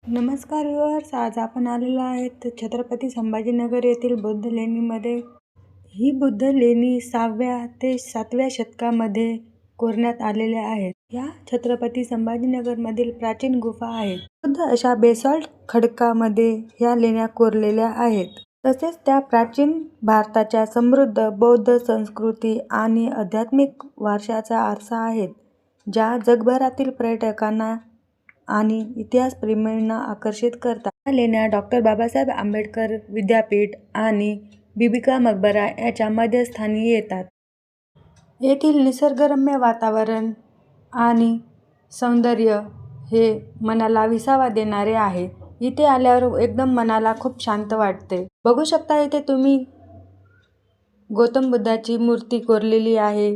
नमस्कार व्ह्यूअर्स, आज आपण आलेलो आहेत छत्रपती संभाजीनगर येथील बुद्ध लेणीमध्ये। ही बुद्ध लेणी 6व्या ते 7व्या शतकामध्ये कोरण्यात आलेल्या आहेत। या छत्रपती संभाजीनगरमधील प्राचीन गुफा आहेत। शुद्ध अशा बेसॉल्ट खडकामध्ये ह्या लेण्या कोरलेल्या आहेत। तसेच त्या प्राचीन भारताच्या समृद्ध बौद्ध संस्कृती आणि आध्यात्मिक वारशाचा आरसा आहेत, ज्या जगभरातील पर्यटकांना आणि इतिहासप्रेमींना आकर्षित करतात। या लेण्या डॉ. बाबासाहेब आंबेडकर विद्यापीठ आणि बीबी का मकबरा याच्या मध्यस्थानी येतात। येथील निसर्गरम्य वातावरण आणि सौंदर्य हे मनाला विसावा देणारे आहे। इथे आल्यावर एकदम मनाला खूप शांत वाटते। बघू शकता इथे तुम्ही गौतम बुद्धाची मूर्ती कोरलेली आहे,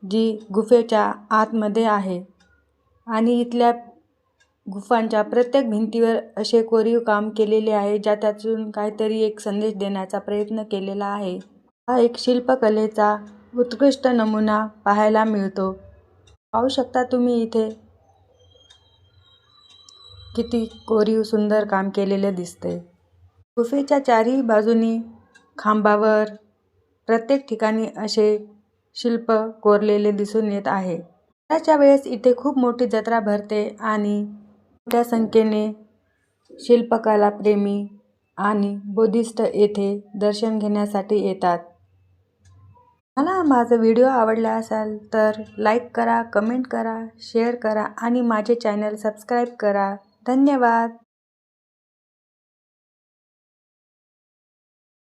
जी गुफेच्या आतमध्ये आहे आणि इथल्या गुफांच्या प्रत्येक भिंतीवर असे कोरीव काम केलेले आहे, ज्यातून काहीतरी एक संदेश देण्याचा प्रयत्न केलेला आहे। हा एक शिल्पकलेचा उत्कृष्ट नमुना पाहायला मिळतो। पाहू शकता तुम्ही इथे किती कोरीव सुंदर काम केलेले दिसते। गुफेच्या चारही बाजूनी खांबावर प्रत्येक ठिकाणी असे शिल्प कोरलेले दिसून येत आहे। दसऱ्याच्या वेळेस इथे खूप मोठी जत्रा भरते आणि मोठ्या संख्येने शिल्पकला प्रेमी आणि बुद्धिस्ट येथे दर्शन घेण्यासाठी येतात। मला माझा व्हिडिओ आवडला असेल तर लाईक करा, कमेंट करा, शेअर करा आणि माझे चॅनल सबस्क्राईब करा। धन्यवाद।